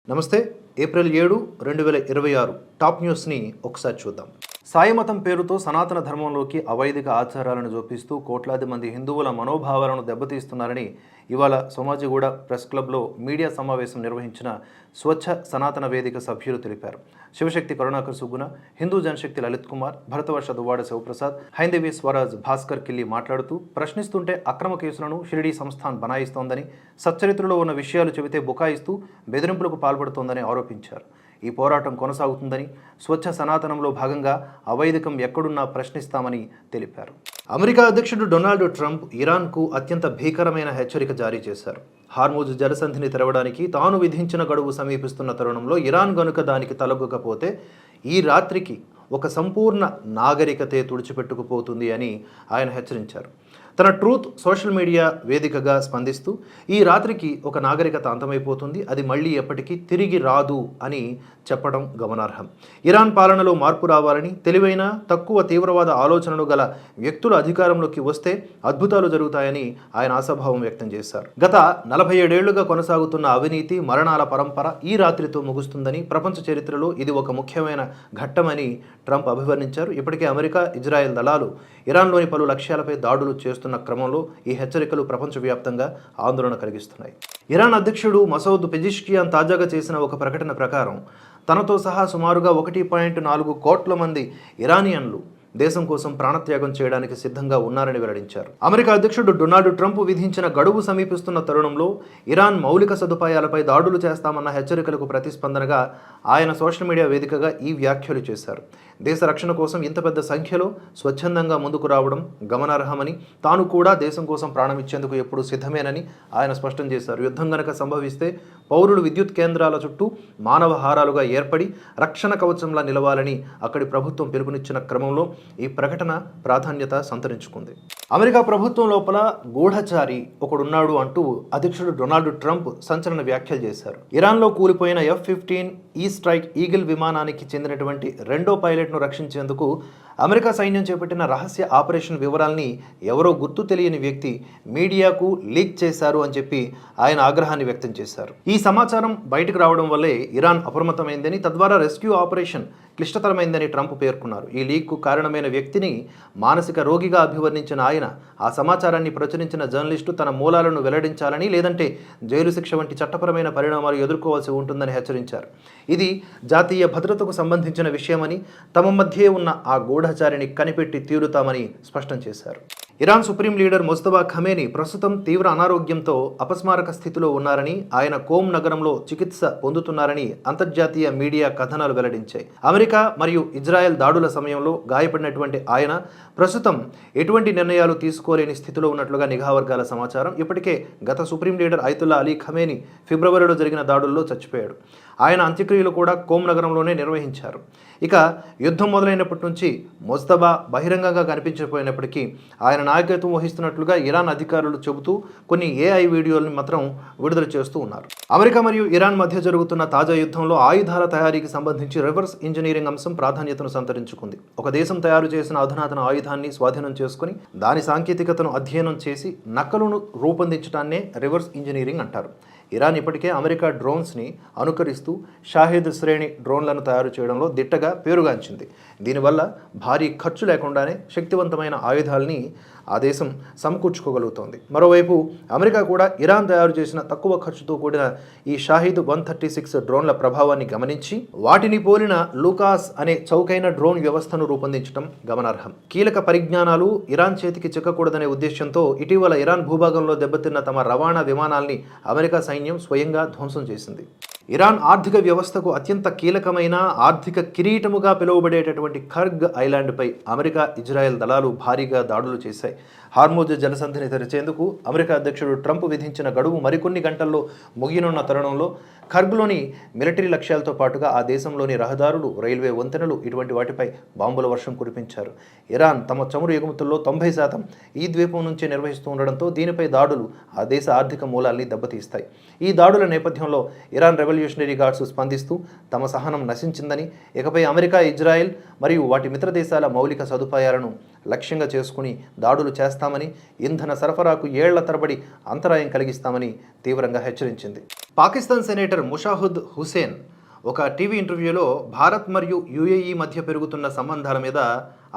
నమస్తే. April 7, 2026 top న్యూస్ని ఒకసారి చూద్దాం. సాయి మతం పేరుతో సనాతన ధర్మంలోకి అవైదిక ఆచారాలను జోపిస్తూ కోట్లాది మంది హిందువుల మనోభావాలను దెబ్బతీస్తున్నారని ఇవాళ సోమాజిగూడ ప్రెస్ క్లబ్లో మీడియా సమావేశం నిర్వహించిన స్వచ్ఛ సనాతన వేదిక సభ్యులు తెలిపారు. శివశక్తి కరుణాకర్ సుగుణ, హిందూ జనశక్తి లలిత్ కుమార్, భరతవర్ష దువ్వాడ శివప్రసాద్, హైందవి స్వరాజ్ భాస్కర్ కిల్లి మాట్లాడుతూ ప్రశ్నిస్తుంటే అక్రమ కేసులను షిరిడీ సంస్థాన్ బనాయిస్తోందని, సచ్చరిత్రలో ఉన్న విషయాలు చెబితే బుకాయిస్తూ బెదిరింపులకు పాల్పడుతోందని ఆరోపించారు. ఈ పోరాటం కొనసాగుతుందని, స్వచ్ఛ సనాతనంలో భాగంగా అవైదికం ఎక్కడున్నా ప్రశ్నిస్తామని తెలిపారు. అమెరికా అధ్యక్షుడు డొనాల్డ్ ట్రంప్ ఇరాన్కు అత్యంత భీకరమైన హెచ్చరిక జారీ చేశారు. హార్మూజ్ జలసంధిని తెరవడానికి తాను విధించిన గడువు సమీపిస్తున్న తరుణంలో ఇరాన్ గనుక దానికి తలొగ్గకపోతే ఈ రాత్రికి ఒక సంపూర్ణ నాగరికతే తుడిచిపెట్టుకుపోతుంది అని ఆయన హెచ్చరించారు. తన ట్రూత్ సోషల్ మీడియా వేదికగా స్పందిస్తూ ఈ రాత్రికి ఒక నాగరికత అంతమైపోతుంది, అది మళ్ళీ ఎప్పటికీ తిరిగి రాదు అని చెప్పడం గమనార్హం. ఇరాన్ పాలనలో మార్పు రావాలని, తెలివైన తక్కువ తీవ్రవాద ఆలోచనలు గల వ్యక్తులు అధికారంలోకి వస్తే అద్భుతాలు జరుగుతాయని ఆయన ఆశాభావం వ్యక్తం చేశారు. గత 47 ఏళ్లుగా కొనసాగుతున్న అవినీతి మరణాల పరంపర ఈ రాత్రితో ముగుస్తుందని, ప్రపంచ చరిత్రలో ఇది ఒక ముఖ్యమైన ఘట్టమని ట్రంప్ అభివర్ణించారు. ఇప్పటికే అమెరికా, ఇజ్రాయెల్ దళాలు ఇరాన్లోని పలు లక్ష్యాలపై దాడులు చేస్తున్న క్రమంలో ఈ హెచ్చరికలు ప్రపంచవ్యాప్తంగా ఆందోళన కలిగిస్తున్నాయి. ఇరాన్ అధ్యక్షుడు మసౌద్ పెజిష్కియాన్ తాజాగా చేసిన ఒక ప్రకటన ప్రకారం తనతో సహా సుమారుగా 1.4 కోట్ల మంది ఇరానియన్లు దేశం కోసం ప్రాణత్యాగం చేయడానికి సిద్ధంగా ఉన్నారని వెల్లడించారు. అమెరికా అధ్యక్షుడు డొనాల్డ్ ట్రంప్ విధించిన గడువు సమీపిస్తున్న తరుణంలో ఇరాన్ మౌలిక సదుపాయాలపై దాడులు చేస్తామన్న హెచ్చరికలకు ప్రతిస్పందనగా ఆయన సోషల్ మీడియా వేదికగా ఈ వ్యాఖ్యలు చేశారు. దేశ రక్షణ కోసం ఇంత పెద్ద సంఖ్యలో స్వచ్ఛందంగా ముందుకు రావడం గమనార్హమని, తాను కూడా దేశం కోసం ప్రాణం ఇచ్చేందుకు ఎప్పుడూ సిద్ధమేనని ఆయన స్పష్టం చేశారు. యుద్ధం గనక సంభవిస్తే పౌరులు విద్యుత్ కేంద్రాల చుట్టూ మానవ హారాలుగా ఏర్పడి రక్షణ కవచంలా నిలవాలని అక్కడి ప్రభుత్వం పిలుపునిచ్చిన క్రమంలో ఈ ప్రకటన ప్రాధాన్యత సంతరించుకుంది. అమెరికా ప్రభుత్వం లోపల గూఢచారి ఒకడున్నాడు అంటూ అధ్యక్షుడు డొనాల్డ్ ట్రంప్ సంచలన వ్యాఖ్యలు చేశారు. ఇరాన్లో కూలిపోయిన F-15 ఈ స్ట్రైక్ ఈగిల్ విమానానికి చెందినటువంటి రెండో పైలట్ను రక్షించేందుకు అమెరికా సైన్యం చేపట్టిన రహస్య ఆపరేషన్ వివరాల్ని ఎవరో గుర్తు తెలియని వ్యక్తి మీడియాకు లీక్ చేశారు అని చెప్పి ఆయన ఆగ్రహాన్ని వ్యక్తం చేశారు. ఈ సమాచారం బయటకు రావడం వల్లే ఇరాన్ అప్రమత్తమైందని, తద్వారా రెస్క్యూ ఆపరేషన్ క్లిష్టతరమైందని ట్రంప్ పేర్కొన్నారు. ఈ లీక్కు కారణమైన వ్యక్తిని మానసిక రోగిగా అభివర్ణించిన ఆయన ఆ సమాచారాన్ని ప్రచురించిన జర్నలిస్టు తన మూలాలను వెల్లడించాలని, లేదంటే జైలు శిక్ష వంటి చట్టపరమైన పరిణామాలు ఎదుర్కోవాల్సి ఉంటుందని హెచ్చరించారు. ఇది జాతీయ భద్రతకు సంబంధించిన విషయమని, తమ మధ్యే ఉన్న ఆ గూఢచారిని కనిపెట్టి తీరుతామని స్పష్టం చేశారు. ఇరాన్ సుప్రీం లీడర్ ముజ్తబా ఖమేనీ ప్రస్తుతం తీవ్ర అనారోగ్యంతో అపస్మారక స్థితిలో ఉన్నారని, ఆయన కోమ్ నగరంలో చికిత్స పొందుతున్నారని అంతర్జాతీయ మీడియా కథనాలు వెల్లడించాయి. అమెరికా మరియు ఇజ్రాయెల్ దాడుల సమయంలో గాయపడినటువంటి ఆయన ప్రస్తుతం ఎటువంటి నిర్ణయాలు తీసుకోలేని స్థితిలో ఉన్నట్లుగా నిఘా వర్గాల సమాచారం. ఇప్పటికే గత supreme leader Ayatollah Ali Khamenei ఫిబ్రవరిలో జరిగిన దాడుల్లో చచ్చిపోయాడు. ఆయన అంత్యక్రియలు కూడా కోమ్ నగరంలోనే నిర్వహించారు. ఇక యుద్ధం మొదలైనప్పటి నుంచి ముజ్తబా బహిరంగంగా కనిపించకపోయినప్పటికీ ఆయన నాయకత్వం వహిస్తున్నట్లుగా ఇరాన్ అధికారులు చెబుతూ కొన్ని AI వీడియోలను మాత్రం విడుదల చేస్తూ ఉన్నారు. అమెరికా మరియు ఇరాన్ మధ్య జరుగుతున్న తాజా యుద్ధంలో ఆయుధాల తయారీకి సంబంధించి రివర్స్ ఇంజనీరింగ్ అంశం ప్రాధాన్యతను సంతరించుకుంది. ఒక దేశం తయారు చేసిన అధునాతన ఆయుధాన్ని స్వాధీనం చేసుకుని దాని సాంకేతికతను అధ్యయనం చేసి నకలును రూపొందించడాన్నే రివర్స్ ఇంజనీరింగ్ అంటారు. ఇరాన్ ఇప్పటికే అమెరికా డ్రోన్స్ని అనుకరిస్తూ షాహిద్ శ్రేణి డ్రోన్లను తయారు చేయడంలో దిట్టగా పేరుగాంచింది. దీనివల్ల భారీ ఖర్చు లేకుండానే శక్తివంతమైన ఆయుధాలని ఆ దేశం సమకూర్చుకోగలుగుతోంది. మరోవైపు అమెరికా కూడా ఇరాన్ తయారు చేసిన తక్కువ ఖర్చుతో కూడిన ఈ షాహిద్ 136 డ్రోన్ల ప్రభావాన్ని గమనించి వాటిని పోలిన లూకాస్ అనే చౌకైన డ్రోన్ వ్యవస్థను రూపొందించడం గమనార్హం. కీలక పరిజ్ఞానాలు ఇరాన్ చేతికి చిక్కకూడదనే ఉద్దేశంతో ఇటీవల ఇరాన్ భూభాగంలో దెబ్బతిన్న తమ రవాణా విమానాల్ని అమెరికా సైన్యం స్వయంగా ధ్వంసం చేసింది. ఇరాన్ ఆర్థిక వ్యవస్థకు అత్యంత కీలకమైన ఆర్థిక కిరీటముగా పిలువబడేటటువంటి ఖర్గ్ ఐలాండ్పై అమెరికా, ఇజ్రాయెల్ దళాలు భారీగా దాడులు చేశాయి. హార్మూజ్ జలసంధిని తెరిచేందుకు అమెరికా అధ్యక్షుడు ట్రంప్ విధించిన గడువు మరికొన్ని గంటల్లో ముగియనున్న తరుణంలో ఖర్గ్లోని మిలిటరీ లక్ష్యాలతో పాటుగా ఆ దేశంలోని రహదారులు, రైల్వే వంతెనలు ఇటువంటి వాటిపై బాంబుల వర్షం కురిపించారు. ఇరాన్ తమ చమురు ఎగుమతుల్లో 90% ఈ ద్వీపం నుంచే నిర్వహిస్తూ ఉండడంతో దీనిపై దాడులు ఆ దేశ ఆర్థిక మూలాల్ని దెబ్బతీస్తాయి. ఈ దాడుల నేపథ్యంలో ఇరాన్ రెవల్యూషనరీ గార్డ్స్ స్పందిస్తూ తమ సహనం నశించిందని, ఇకపై అమెరికా, ఇజ్రాయెల్ మరియు వాటి మిత్ర దేశాల మౌలిక సదుపాయాలను లక్ష్యంగా చేసుకుని దాడులు చేస్తామని, ఇంధన సరఫరాకు ఏళ్ల తరబడి అంతరాయం కలిగిస్తామని తీవ్రంగా హెచ్చరించింది. పాకిస్తాన్ సెనేటర్ ముషాహుద్ హుసేన్ ఒక టీవీ ఇంటర్వ్యూలో భారత్ మరియు యుఏఈ మధ్య పెరుగుతున్న సంబంధాల మీద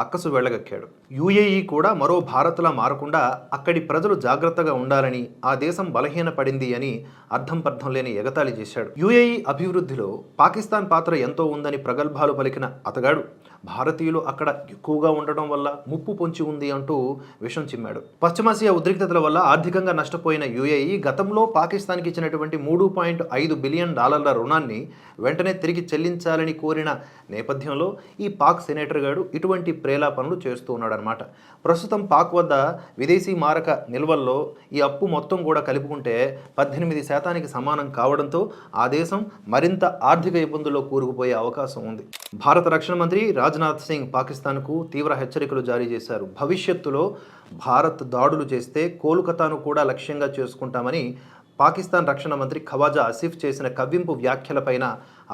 అక్కసు వెళ్ళగక్కాడు. యుఏఈ కూడా మరో భారత్లా మారకుండా అక్కడి ప్రజలు జాగ్రత్తగా ఉండాలని, ఆ దేశం బలహీనపడింది అని అర్థం పర్థం లేని ఎగతాళి చేశాడు. యుఏఈ అభివృద్ధిలో పాకిస్తాన్ పాత్ర ఎంతో ఉందని ప్రగల్భాలు పలికిన అతగాడు భారతీయులు అక్కడ ఎక్కువగా ఉండడం వల్ల ముప్పు పొంచి ఉంది అంటూ విషం చిమ్మాడు. పశ్చిమాసియా ఉద్రిక్తతల వల్ల ఆర్థికంగా నష్టపోయిన యుఏఈ గతంలో పాకిస్తాన్కి ఇచ్చినటువంటి $3.5 బిలియన్ రుణాన్ని వెంటనే తిరిగి చెల్లించాలని కోరిన నేపథ్యంలో ఈ పాక్ సెనేటర్ గాడు ఇటువంటి ప్రేలాపనలు చేస్తూ ఉన్నాడనమాట. ప్రస్తుతం పాక్ వద్ద విదేశీ మారక నిల్వల్లో ఈ అప్పు మొత్తం కూడా కలుపుకుంటే 18% సమానం కావడంతో ఆ దేశం మరింత ఆర్థిక ఇబ్బందుల్లో కూరుకుపోయే అవకాశం ఉంది. భారత రక్షణ మంత్రి రాజ్నాథ్ సింగ్ పాకిస్తాన్కు తీవ్ర హెచ్చరికలు జారీ చేశారు. భవిష్యత్తులో భారత్ దాడులు చేస్తే కోల్కతాను కూడా లక్ష్యంగా చేసుకుంటామని పాకిస్తాన్ రక్షణ మంత్రి ఖవాజా ఆసిఫ్ చేసిన కవ్వింపు వ్యాఖ్యలపైన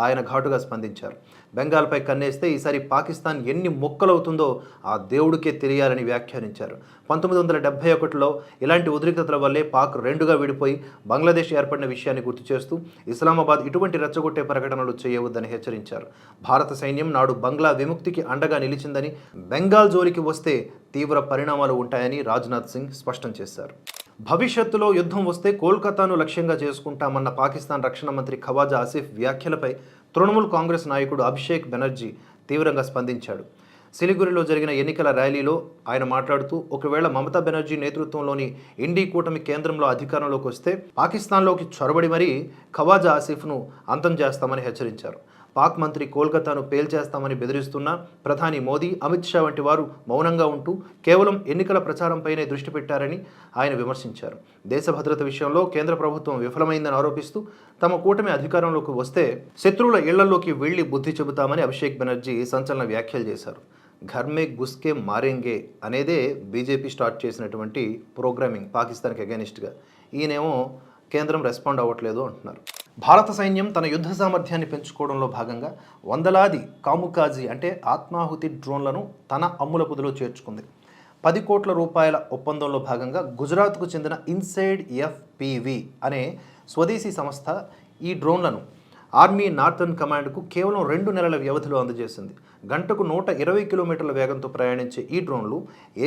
ఆయన ఘాటుగా స్పందించారు. బెంగాల్పై కన్నేస్తే ఈసారి పాకిస్తాన్ ఎన్ని మొక్కలవుతుందో ఆ దేవుడికే తెలియాలని వ్యాఖ్యానించారు. 1971లో ఇలాంటి ఉద్రిక్తతల వల్లే పాక్ రెండుగా విడిపోయి బంగ్లాదేశ్ ఏర్పడిన విషయాన్ని గుర్తు చేస్తూ ఇస్లామాబాద్ ఇటువంటి రెచ్చగొట్టే ప్రకటనలు చేయవద్దని హెచ్చరించారు. భారత సైన్యం నాడు బంగ్లా విముక్తికి అండగా నిలిచిందని, బెంగాల్ జోలికి వస్తే తీవ్ర పరిణామాలు ఉంటాయని రాజ్నాథ్ సింగ్ స్పష్టం చేశారు. భవిష్యత్తులో యుద్ధం వస్తే కోల్కతాను లక్ష్యంగా చేసుకుంటామన్న పాకిస్తాన్ రక్షణ మంత్రి ఖవాజా ఆసిఫ్ వ్యాఖ్యలపై తృణమూల్ కాంగ్రెస్ నాయకుడు అభిషేక్ బెనర్జీ తీవ్రంగా స్పందించాడు. సిలిగురిలో జరిగిన ఎన్నికల ర్యాలీలో ఆయన మాట్లాడుతూ, ఒకవేళ మమతా బెనర్జీ నేతృత్వంలోని ఇండీ కూటమి కేంద్రంలో అధికారంలోకి వస్తే పాకిస్తాన్లోకి చొరబడి మరీ ఖవాజా ఆసిఫ్ను అంతం చేస్తామని హెచ్చరించారు. పాక్ మంత్రి కోల్కతాను పేల్చేస్తామని బెదిరిస్తున్న ప్రధాని మోదీ, అమిత్ షా వంటి వారు మౌనంగా ఉంటూ కేవలం ఎన్నికల ప్రచారంపైనే దృష్టి పెట్టారని ఆయన విమర్శించారు. దేశ భద్రత విషయంలో కేంద్ర ప్రభుత్వం విఫలమైందని ఆరోపిస్తూ తమ కూటమి అధికారంలోకి వస్తే శత్రువుల ఇళ్లలోకి వెళ్లి బుద్ధి చెబుతామని అభిషేక్ బెనర్జీ సంచలన వ్యాఖ్యలు చేశారు. ఘర్ మే గుస్కే మారేంగే అనేదే బీజేపీ స్టార్ట్ చేసినటువంటి ప్రోగ్రామింగ్ పాకిస్తాన్కి అగైనిస్ట్గా. ఈయనేమో కేంద్రం రెస్పాండ్ అవ్వట్లేదు అంటున్నారు. భారత సైన్యం తన యుద్ధ సామర్థ్యాన్ని పెంచుకోవడంలో భాగంగా వందలాది కాముకాజీ అంటే ఆత్మాహుతి డ్రోన్లను తన అమ్ముల పొదిలో చేర్చుకుంది. 10 కోట్ల రూపాయల ఒప్పందంలో భాగంగా గుజరాత్కు చెందిన ఇన్సైడ్ FPV అనే స్వదేశీ సంస్థ ఈ డ్రోన్లను ఆర్మీ నార్థన్ కమాండ్కు కేవలం 2 నెలల వ్యవధిలో అందజేసింది. గంటకు 120 కిలోమీటర్ల వేగంతో ప్రయాణించే ఈ డ్రోన్లు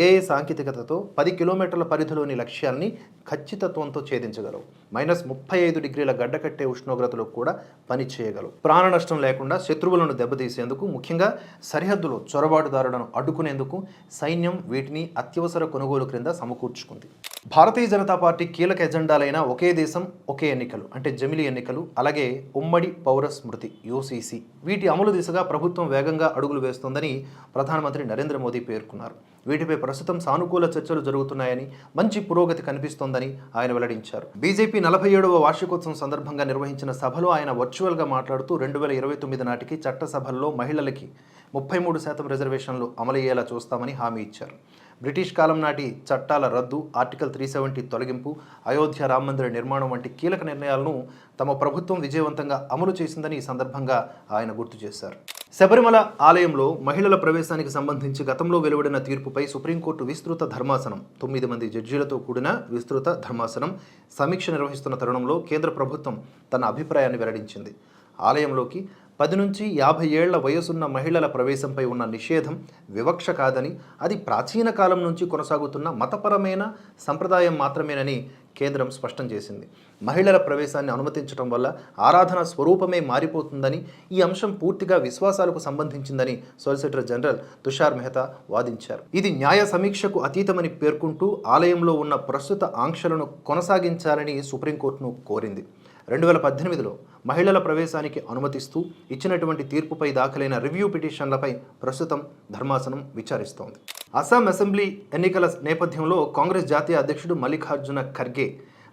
AI సాంకేతికతతో 10 కిలోమీటర్ల పరిధిలోని లక్ష్యాల్ని ఖచ్చితత్వంతో ఛేదించగలవు. -35 డిగ్రీల గడ్డకట్టే ఉష్ణోగ్రతలో కూడా పనిచేయగలవు. ప్రాణ నష్టం లేకుండా శత్రువులను దెబ్బతీసేందుకు, ముఖ్యంగా సరిహద్దులో చొరబాటుదారులను అడ్డుకునేందుకు సైన్యం వీటిని అత్యవసర కొనుగోలు క్రింద సమకూర్చుకుంది. భారతీయ జనతా పార్టీ కీలక ఎజెండాలైన ఒకే దేశం ఒకే ఎన్నికలు అంటే జమిలీ ఎన్నికలు, అలాగే ఉమ్మడి పౌర స్మృతి UCC వీటి అమలు దిశగా ప్రభుత్వం వేగంగా అడుగులు వేస్తోందని ప్రధానమంత్రి నరేంద్ర మోదీ పేర్కొన్నారు. వీటిపై ప్రస్తుతం సానుకూల చర్చలు జరుగుతున్నాయని, మంచి పురోగతి కనిపిస్తోందని ఆయన వెల్లడించారు. బీజేపీ 47వ వార్షికోత్సవం సందర్భంగా నిర్వహించిన సభలో ఆయన వర్చువల్గా మాట్లాడుతూ 2029 నాటికి చట్టసభల్లో మహిళలకి 33% రిజర్వేషన్లు అమలయ్యేలా చూస్తామని హామీ ఇచ్చారు. బ్రిటిష్ కాలం నాటి చట్టాల రద్దు, ఆర్టికల్ 370 తొలగింపు, అయోధ్య రామ మందిర నిర్మాణం వంటి కీలక నిర్ణయాలను తమ ప్రభుత్వం విజయవంతంగా అమలు చేసిందని ఈ సందర్భంగా ఆయన గుర్తు చేశారు. శబరిమల ఆలయంలో మహిళల ప్రవేశానికి సంబంధించి గతంలో వెలువడిన తీర్పుపై సుప్రీంకోర్టు విస్తృత ధర్మాసనం 9 మంది జడ్జీలతో కూడిన విస్తృత ధర్మాసనం సమీక్ష నిర్వహిస్తున్న తరుణంలో కేంద్ర ప్రభుత్వం తన అభిప్రాయాన్ని వెల్లడించింది. ఆలయంలోకి 10 నుంచి 50 ఏళ్ల వయసున్న మహిళల ప్రవేశంపై ఉన్న నిషేధం వివక్ష కాదని, అది ప్రాచీన కాలం నుంచి కొనసాగుతున్న మతపరమైన సంప్రదాయం మాత్రమేనని కేంద్రం స్పష్టం చేసింది. మహిళల ప్రవేశాన్ని అనుమతించడం వల్ల ఆరాధన స్వరూపమే మారిపోతుందని, ఈ అంశం పూర్తిగా విశ్వాసాలకు సంబంధించిందని సొలిసిటర్ జనరల్ తుషార్ మెహతా వాదించారు. ఇది న్యాయ సమీక్షకు అతీతమని పేర్కొంటూ ఆలయంలో ఉన్న ప్రస్తుత ఆంక్షలను కొనసాగించాలని సుప్రీంకోర్టును కోరింది. 2018లో మహిళల ప్రవేశానికి అనుమతిస్తూ ఇచ్చినటువంటి తీర్పుపై దాఖలైన రివ్యూ పిటిషన్లపై ప్రస్తుతం ధర్మాసనం విచారిస్తోంది. అస్సాం అసెంబ్లీ ఎన్నికల నేపథ్యంలో కాంగ్రెస్ జాతీయ అధ్యక్షుడు మల్లికార్జున ఖర్గే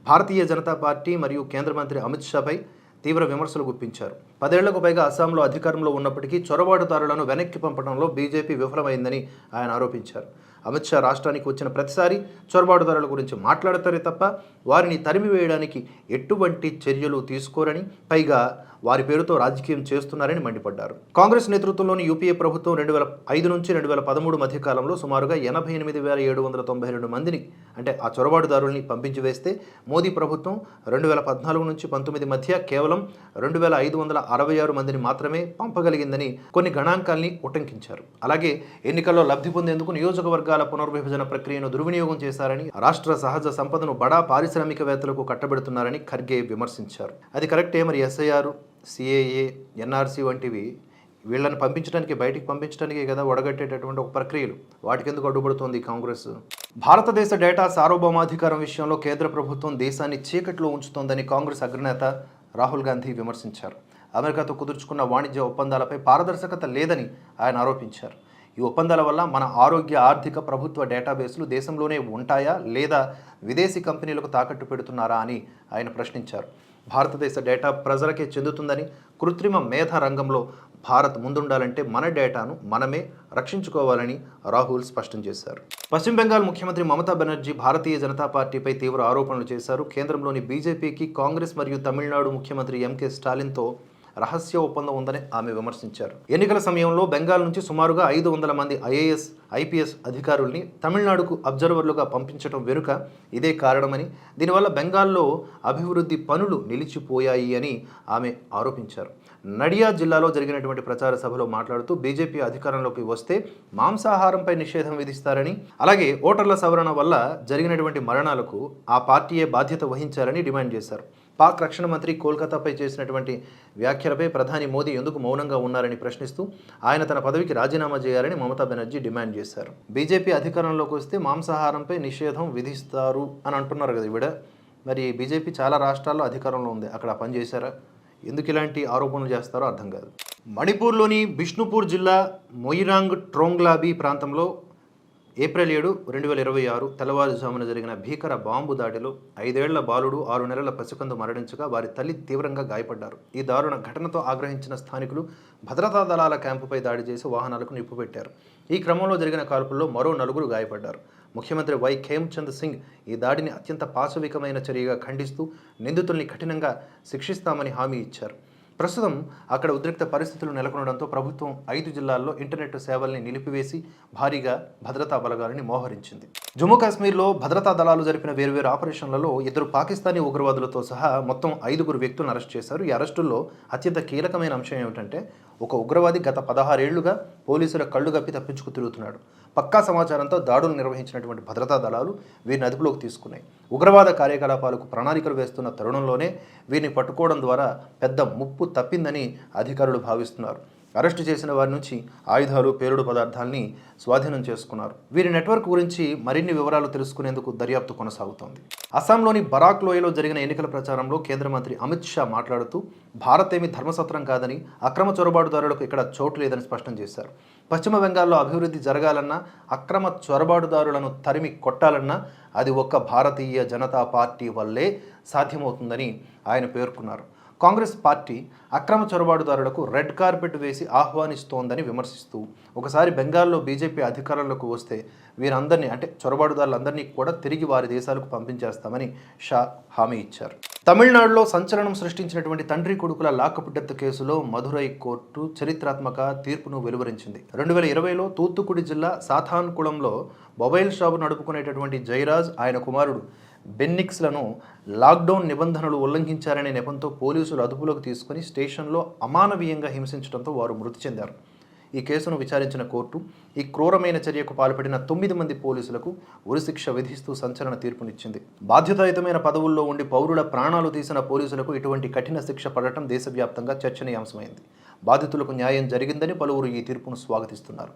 భారతీయ జనతా పార్టీ మరియు కేంద్ర మంత్రి అమిత్ షాపై తీవ్ర విమర్శలు గుప్పించారు. 10 ఏళ్లకు పైగా అస్సాంలో అధికారంలో ఉన్నప్పటికీ చొరబాటుదారులను వెనక్కి పంపడంలో బీజేపీ విఫలమైందని ఆయన ఆరోపించారు. అమిత్ షా రాష్ట్రానికి వచ్చిన ప్రతిసారి చొరబాటుదారుల గురించి మాట్లాడతారే తప్ప వారిని తరిమివేయడానికి ఎటువంటి చర్యలు తీసుకోరని, పైగా వారి పేరుతో రాజకీయం చేస్తున్నారని మండిపడ్డారు. కాంగ్రెస్ నేతృత్వంలోని యూపీఏ ప్రభుత్వం 2005 నుంచి 2013 మధ్య కాలంలో సుమారుగా 88,792 మందిని అంటే ఆ చొరబాటుదారుల్ని పంపించి వేస్తే మోదీ ప్రభుత్వం 2014 నుంచి 19 మధ్య కేవలం 2,566 మందిని మాత్రమే పంపగలిగిందని కొన్ని గణాంకాల్ని ఉటంకించారు. అలాగే ఎన్నికల్లో లబ్ధి పొందేందుకు నియోజకవర్గాల పునర్విభజన ప్రక్రియను దుర్వినియోగం చేశారని, రాష్ట్ర సహజ సంపదను బడా పారిశ్రామికవేత్తలకు కట్టబెడుతున్నారని ఖర్గే విమర్శించారు. అది కరెక్టే. మరి ఎస్ఐఆర్, సిఏఏ, ఎన్ఆర్సీ వంటివి వీళ్ళని పంపించడానికి, బయటికి పంపించడానికే కదా ఒడగట్టేటటువంటి ఒక ప్రక్రియలు. వాటికెందుకు అడ్డుపడుతోంది కాంగ్రెస్? భారతదేశ డేటా సార్వభౌమాధికారం విషయంలో కేంద్ర ప్రభుత్వం దేశాన్ని చీకట్లో ఉంచుతోందని కాంగ్రెస్ అగ్రనేత రాహుల్ గాంధీ విమర్శించారు. అమెరికాతో కుదుర్చుకున్న వాణిజ్య ఒప్పందాలపై పారదర్శకత లేదని ఆయన ఆరోపించారు. ఈ ఒప్పందాల వల్ల మన ఆరోగ్య, ఆర్థిక, ప్రభుత్వ డేటాబేస్లు దేశంలోనే ఉంటాయా లేదా విదేశీ కంపెనీలకు తాకట్టు పెడుతున్నారా అని ఆయన ప్రశ్నించారు. భారతదేశ డేటా ప్రజలకే చెందుతుందని, కృత్రిమ మేధ రంగంలో భారత్ ముందుండాలంటే మన డేటాను మనమే రక్షించుకోవాలని రాహుల్ స్పష్టం చేశారు. పశ్చిమ బెంగాల్ ముఖ్యమంత్రి మమతా బెనర్జీ భారతీయ జనతా పార్టీపై తీవ్ర ఆరోపణలు చేశారు. కేంద్రంలోని బీజేపీకి కాంగ్రెస్ మరియు తమిళనాడు ముఖ్యమంత్రి ఎంకే స్టాలిన్తో రహస్య ఒప్పందం ఉందని ఆమె విమర్శించారు. ఎన్నికల సమయంలో బెంగాల్ నుంచి సుమారుగా 500 మంది ఐఏఎస్, ఐపీఎస్ అధికారుల్ని తమిళనాడుకు అబ్జర్వర్లుగా పంపించడం వెనుక ఇదే కారణమని, దీనివల్ల బెంగాల్లో అభివృద్ధి పనులు నిలిచిపోయాయి అని ఆమె ఆరోపించారు. నడియా జిల్లాలో జరిగినటువంటి ప్రచార సభలో మాట్లాడుతూ బీజేపీ అధికారంలోకి వస్తే మాంసాహారంపై నిషేధం విధిస్తారని, అలాగే ఓటర్ల సవరణ వల్ల జరిగినటువంటి మరణాలకు ఆ పార్టీయే బాధ్యత వహించాలని డిమాండ్ చేశారు. పాక్ రక్షణ మంత్రి కోల్కతాపై చేసినటువంటి వ్యాఖ్యలపై ప్రధాని మోదీ ఎందుకు మౌనంగా ఉన్నారని ప్రశ్నిస్తూ ఆయన తన పదవికి రాజీనామా చేయాలని మమతా బెనర్జీ డిమాండ్ చేశారు. బీజేపీ అధికారంలోకి వస్తే మాంసాహారంపై నిషేధం విధిస్తారు అని అంటున్నారు కదా ఈవిడ. మరి బీజేపీ చాలా రాష్ట్రాల్లో అధికారంలో ఉంది, అక్కడ పని చేశారా? ఎందుకు ఇలాంటి ఆరోపణలు చేస్తారో అర్థం కాదు. మణిపూర్లోని బిష్ణుపూర్ జిల్లా మొయిరాంగ్ ట్రోంగ్లాబీ ప్రాంతంలో ఏప్రిల్ 7, 2026 తెల్లవారుజామున జరిగిన భీకర బాంబు దాడిలో 5 ఏళ్ల బాలుడు, 6 నెలల పసికందు మరణించగా వారి తల్లి తీవ్రంగా గాయపడ్డారు. ఈ దారుణ ఘటనతో ఆగ్రహించిన స్థానికులు భద్రతా దళాల క్యాంపుపై దాడి చేసి వాహనాలకు నిప్పు పెట్టారు. ఈ క్రమంలో జరిగిన కాల్పుల్లో మరో 4 గాయపడ్డారు. ముఖ్యమంత్రి వై ఖేమ్చంద్ సింగ్ ఈ దాడిని అత్యంత పాశవికమైన చర్యగా ఖండిస్తూ నిందితుల్ని కఠినంగా శిక్షిస్తామని హామీ ఇచ్చారు. ప్రస్తుతం అక్కడ ఉద్రిక్త పరిస్థితులు నెలకొనడంతో ప్రభుత్వం 5 జిల్లాల్లో ఇంటర్నెట్ సేవల్ని నిలిపివేసి భారీగా భద్రతా బలగాలని మోహరించింది. జమ్మూ కాశ్మీర్లో భద్రతా దళాలు జరిపిన వేర్వేరు ఆపరేషన్లలో 2 పాకిస్తానీ ఉగ్రవాదులతో సహా మొత్తం 5 వ్యక్తులను అరెస్ట్ చేశారు. ఈ అరెస్టుల్లో అత్యంత కీలకమైన అంశం ఏమిటంటే ఒక ఉగ్రవాది గత 16 ఏళ్లుగా పోలీసుల కళ్ళు గప్పి తప్పించుకు తిరుగుతున్నాడు. పక్కా సమాచారంతో దాడులు నిర్వహించినటువంటి భద్రతా దళాలు వీరిని అదుపులోకి తీసుకున్నాయి. ఉగ్రవాద కార్యకలాపాలకు ప్రణాళికలు వేస్తున్న తరుణంలోనే వీరిని పట్టుకోవడం ద్వారా పెద్ద ముప్పు తప్పిందని అధికారులు భావిస్తున్నారు. అరెస్టు చేసిన వారి నుంచి ఆయుధాలు, పేలుడు పదార్థాలని స్వాధీనం చేసుకున్నారు. వీరి నెట్వర్క్ గురించి మరిన్ని వివరాలు తెలుసుకునేందుకు దర్యాప్తు కొనసాగుతోంది. అస్సాంలోని బరాక్ లోయలో జరిగిన ఎన్నికల ప్రచారంలో కేంద్ర మంత్రి అమిత్ షా మాట్లాడుతూ భారత్ ఏమీ ధర్మసత్రం కాదని, అక్రమ చొరబాటుదారులకు ఇక్కడ చోటు లేదని స్పష్టం చేశారు. పశ్చిమ బెంగాల్లో అభివృద్ధి జరగాలన్నా, అక్రమ చొరబాటుదారులను తరిమి కొట్టాలన్నా అది ఒక్క భారతీయ జనతా పార్టీ వల్లే సాధ్యమవుతుందని ఆయన పేర్కొన్నారు. కాంగ్రెస్ పార్టీ అక్రమ చొరబాటుదారులకు రెడ్ కార్పెట్ వేసి ఆహ్వానిస్తోందని విమర్శిస్తూ ఒకసారి బెంగాల్లో బీజేపీ అధికారంలోకి వస్తే వీరందరినీ అంటే చొరబాటుదారులందరినీ కూడా తిరిగి వారి దేశాలకు పంపించేస్తామని షా హామీ ఇచ్చారు. తమిళనాడులో సంచలనం సృష్టించినటువంటి తండ్రి కొడుకుల లాకప్ డెత్ కేసులో మదురై కోర్టు చరిత్రాత్మక తీర్పును వెలువరించింది. 2020లో తూత్తుకుడి జిల్లా సాథాన్కుళంలో మొబైల్ షాపు నడుపుకునేటటువంటి జయరాజ్, ఆయన కుమారుడు బెన్నిక్స్లను లాక్డౌన్ నిబంధనలు ఉల్లంఘించారనే నెపంతో పోలీసులు అదుపులోకి తీసుకుని స్టేషన్లో అమానవీయంగా హింసించడంతో వారు మృతి చెందారు. ఈ కేసును విచారించిన కోర్టు ఈ క్రూరమైన చర్యకు పాల్పడిన 9 మంది పోలీసులకు ఉరిశిక్ష విధిస్తూ సంచలన తీర్పునిచ్చింది. బాధ్యతాయుతమైన పదవుల్లో ఉండి పౌరుల ప్రాణాలు తీసిన పోలీసులకు ఇటువంటి కఠిన శిక్ష పడటం దేశవ్యాప్తంగా చర్చనీయాంశమైంది. బాధితులకు న్యాయం జరిగిందని పలువురు ఈ తీర్పును స్వాగతిస్తున్నారు.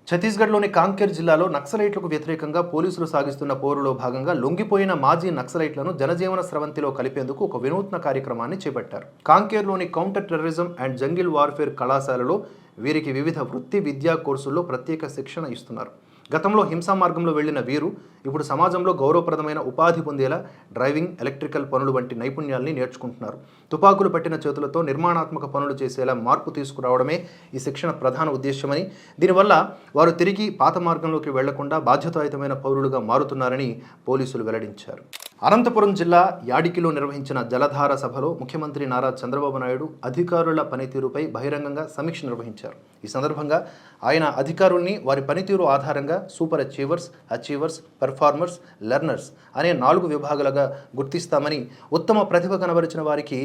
ఛత్తీస్గఢ్లోని కాంకేర్ జిల్లాలో నక్సలైట్లకు వ్యతిరేకంగా పోలీసులు సాగిస్తున్న పోరులో భాగంగా లొంగిపోయిన మాజీ నక్సలైట్లను జనజీవన స్రవంతిలో కలిపేందుకు ఒక వినూత్న కార్యక్రమాన్ని చేపట్టారు. కాంకేర్లోని counter terrorism and jungle warfare కళాశాలలో వీరికి వివిధ వృత్తి విద్యా కోర్సుల్లో ప్రత్యేక శిక్షణ ఇస్తున్నారు. గతంలో హింసా మార్గంలో వెళ్లిన వీరు ఇప్పుడు సమాజంలో గౌరవప్రదమైన ఉపాధి పొందేలా డ్రైవింగ్, ఎలక్ట్రికల్ పనులు వంటి నైపుణ్యాల్ని నేర్చుకుంటున్నారు. తుపాకులు పట్టిన చేతులతో నిర్మాణాత్మక పనులు చేసేలా మార్పు తీసుకురావడమే ఈ శిక్షణ ప్రధాన ఉద్దేశమని, దీనివల్ల వారు తిరిగి పాత మార్గంలోకి వెళ్లకుండా బాధ్యతాయుతమైన పౌరులుగా మారుతున్నారని పోలీసులు వెల్లడించారు. అనంతపురం జిల్లా యాడికిలో నిర్వహించిన జలధార సభలో ముఖ్యమంత్రి నారా చంద్రబాబు నాయుడు అధికారుల పనితీరుపై బహిరంగంగా సమీక్ష నిర్వహించారు. ఈ సందర్భంగా ఆయన అధికారుల్ని వారి పనితీరు ఆధారంగా సూపర్ అచీవర్స్, పెర్ఫార్మర్స్, లెర్నర్స్ అనే 4 విభాగాలుగా గుర్తిస్తామని, ఉత్తమ ప్రతిభ కనబరిచిన వారికి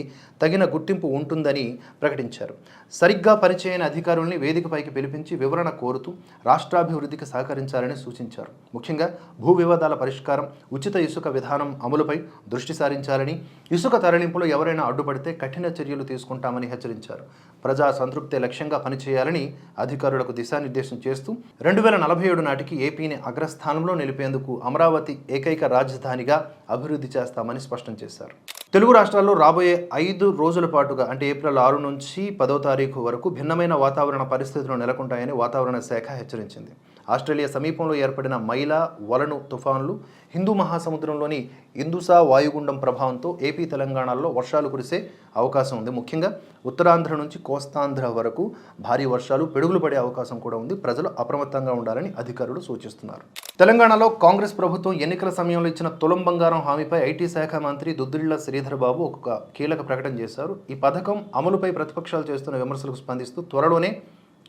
తగిన గుర్తింపు ఉంటుందని ప్రకటించారు. సరిగ్గా పనిచేయని అధికారుల్ని వేదికపైకి పిలిపించి వివరణ కోరుతూ రాష్ట్రాభివృద్ధికి సహకరించాలని సూచించారు. ముఖ్యంగా భూ వివాదాల పరిష్కారం, ఉచిత ఇసుక విధానం అమలుపై దృష్టి సారించాలని, ఇసుక తరలింపులో ఎవరైనా అడ్డుపడితే కఠిన చర్యలు తీసుకుంటామని హెచ్చరించారు. ప్రజా సంతృప్తి లక్ష్యంగా పనిచేయాలని అధికారులకు దిశానిర్దేశం చేస్తూ 2047 నాటికి ఏపీని అగ్రస్థానంలో నిలిపేందుకు అమరావతి ఏకైక రాజధానిగా అభివృద్ధి చేస్తామని స్పష్టం చేశారు. తెలుగు రాష్ట్రాల్లో రాబోయే 5 రోజుల పాటుగా అంటే ఏప్రిల్ 6 నుంచి 10వ తారీఖు వరకు భిన్నమైన వాతావరణ పరిస్థితులు నెలకొంటాయని వాతావరణ శాఖ హెచ్చరించింది. ఆస్ట్రేలియా సమీపంలో ఏర్పడిన మైలా, వలను తుఫాన్లు, హిందూ మహాసముద్రంలోని ఇందుసా వాయుగుండం ప్రభావంతో ఏపీ, తెలంగాణలో వర్షాలు కురిసే అవకాశం ఉంది. ముఖ్యంగా ఉత్తరాంధ్ర నుంచి కోస్తాంధ్ర వరకు భారీ వర్షాలు, పిడుగులు పడే అవకాశం కూడా ఉంది. ప్రజలు అప్రమత్తంగా ఉండాలని అధికారులు సూచిస్తున్నారు. తెలంగాణలో కాంగ్రెస్ ప్రభుత్వం ఎన్నికల సమయంలో ఇచ్చిన తులం బంగారం హామీపై ఐటీ శాఖ మంత్రి దుద్దిళ్ల శ్రీధర్ బాబు ఒక కీలక ప్రకటన చేశారు. ఈ పథకం అమలుపై ప్రతిపక్షాలు చేస్తున్న విమర్శలకు స్పందిస్తూ త్వరలోనే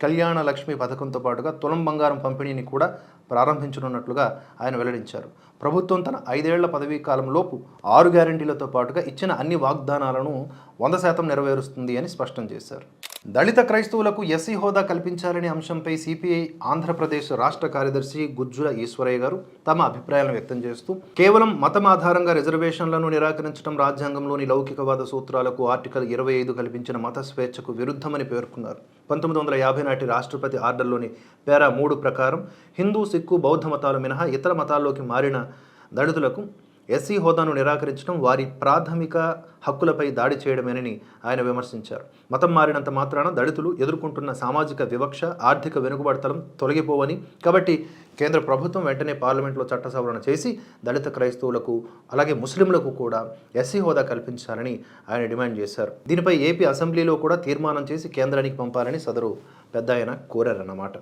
కళ్యాణ లక్ష్మి పథకంతో పాటుగా తులం బంగారం పంపిణీని కూడా ప్రారంభించనున్నట్లుగా ఆయన వెల్లడించారు. ప్రభుత్వం తన 5 ఏళ్ల పదవీ కాలంలోపు 6 గ్యారెంటీలతో పాటుగా ఇచ్చిన అన్ని వాగ్దానాలను 100% నెరవేరుస్తుంది అని స్పష్టం చేశారు. దళిత క్రైస్తవులకు ఎస్సీ హోదా కల్పించాలనే అంశంపై సిపిఐ ఆంధ్రప్రదేశ్ రాష్ట్ర కార్యదర్శి గుజ్జుల ఈశ్వరయ్య గారు తమ అభిప్రాయాలను వ్యక్తం చేస్తూ, కేవలం మతం ఆధారంగా రిజర్వేషన్లను నిరాకరించడం రాజ్యాంగంలోని లౌకికవాద సూత్రాలకు ఆర్టికల్ 25 కల్పించిన మత స్వేచ్ఛకు విరుద్ధమని పేర్కొన్నారు. 1950 నాటి రాష్ట్రపతి ఆర్డర్లోని పేరా 3 ప్రకారం హిందూ, సిక్కు, బౌద్ధ మతాలు మినహా ఇతర మతాల్లోకి మారిన దళితులకు ఎస్సీ హోదాను నిరాకరించడం వారి ప్రాథమిక హక్కులపై దాడి చేయడమేనని ఆయన విమర్శించారు. మతం మారినంత మాత్రాన దళితులు ఎదుర్కొంటున్న సామాజిక వివక్ష, ఆర్థిక వెనుకబడతలం తొలగిపోవని, కాబట్టి కేంద్ర ప్రభుత్వం వెంటనే పార్లమెంట్లో చట్ట సవరణ చేసి దళిత క్రైస్తవులకు అలాగే ముస్లింలకు కూడా ఎస్సీ హోదా కల్పించాలని ఆయన డిమాండ్ చేశారు. దీనిపై ఏపీ అసెంబ్లీలో కూడా తీర్మానం చేసి కేంద్రానికి పంపాలని సదరు పెద్ద ఆయన కోరారన్నమాట.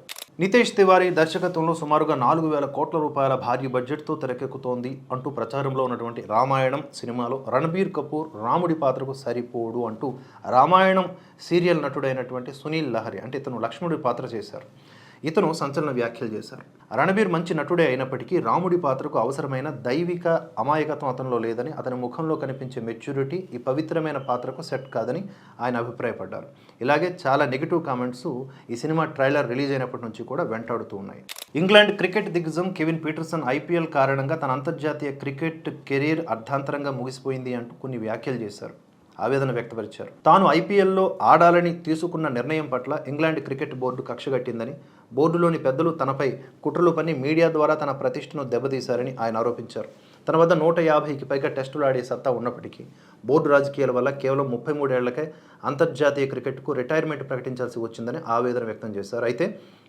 నితేష్ తివారీ దర్శకత్వంలో సుమారుగా 4,000 కోట్ల రూపాయల భారీ బడ్జెట్తో తెరకెక్కుతోంది అంటూ ప్రచారంలో ఉన్నటువంటి రామాయణం సినిమాలో రణబీర్ కపూర్ రాముడి పాత్రకు సరిపోడు అంటూ రామాయణం సీరియల్ నటుడైనటువంటి సునీల్ లహరి, అంటే ఇతను లక్ష్మణుడి పాత్ర చేశారు. ఇతను సంచలన వ్యాఖ్యలు చేశారు. రణబీర్ మంచి నటుడే అయినప్పటికీ రాముడి పాత్రకు అవసరమైన దైవిక అమాయకత్వం అతనిలో లేదని, అతని ముఖంలో కనిపించే మెచ్యూరిటీ ఈ పవిత్రమైన పాత్రకు సెట్ కాదని ఆయన అభిప్రాయపడ్డారు. ఇలాగే చాలా నెగిటివ్ కామెంట్స్ ఈ సినిమా ట్రైలర్ రిలీజ్ అయినప్పటి నుంచి కూడా వెంటాడుతూ ఉన్నాయి. ఇంగ్లాండ్ క్రికెట్ దిగ్గజం కెవిన్ పీటర్సన్ ఐపీఎల్ కారణంగా తన అంతర్జాతీయ క్రికెట్ కెరీర్ అర్ధాంతరంగా ముగిసిపోయింది అంటూ కొన్ని వ్యాఖ్యలు చేశారు. ఆవేదన వ్యక్తపరిచారు. తాను ఐపీఎల్లో ఆడాలని తీసుకున్న నిర్ణయం పట్ల ఇంగ్లాండ్ క్రికెట్ బోర్డు కక్షగట్టిందని, బోర్డులోని పెద్దలు తనపై కుట్రలు పన్ని మీడియా ద్వారా తన ప్రతిష్టను దెబ్బతీశారని ఆయన ఆరోపించారు. తన వద్ద 150కి పైగా టెస్టులు ఆడే సత్తా ఉన్నప్పటికీ బోర్డు రాజకీయాల వల్ల కేవలం 33 ఏళ్లకే అంతర్జాతీయ క్రికెట్కు రిటైర్మెంట్ ప్రకటించాల్సి వచ్చిందని ఆవేదన వ్యక్తం చేశారు. అయితే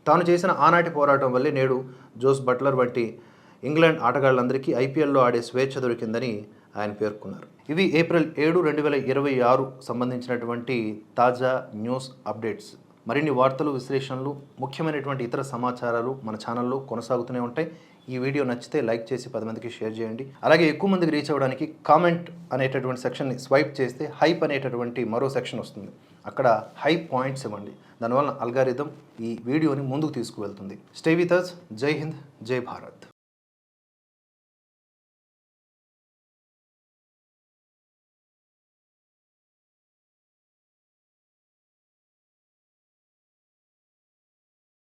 తాను చేసిన ఆనాటి పోరాటం వల్లే నేడు జోస్ బట్లర్ వంటి ఇంగ్లాండ్ ఆటగాళ్లందరికీ ఐపీఎల్లో ఆడే స్వేచ్ఛ దొరికిందని ఆయన పేర్కొన్నారు. ఇవి ఏప్రిల్ 7, 2026 సంబంధించినటువంటి తాజా న్యూస్ అప్డేట్స్. మరిన్ని వార్తలు, విశ్లేషణలు, ముఖ్యమైనటువంటి ఇతర సమాచారాలు మన ఛానల్లో కొనసాగుతూనే ఉంటాయి. ఈ వీడియో నచ్చితే లైక్ చేసి 10 మందికి షేర్ చేయండి. అలాగే ఎక్కువ మందికి రీచ్ అవ్వడానికి కామెంట్ అనేటటువంటి సెక్షన్ని స్వైప్ చేస్తే హైప్ అనేటటువంటి మరో సెక్షన్ వస్తుంది. అక్కడ హైప్ పాయింట్స్ ఇవ్వండి. దానివల్ల అల్గారిథం ఈ వీడియోని ముందుకు తీసుకువెళ్తుంది. Stay with us. జై హింద్, జై భారత్.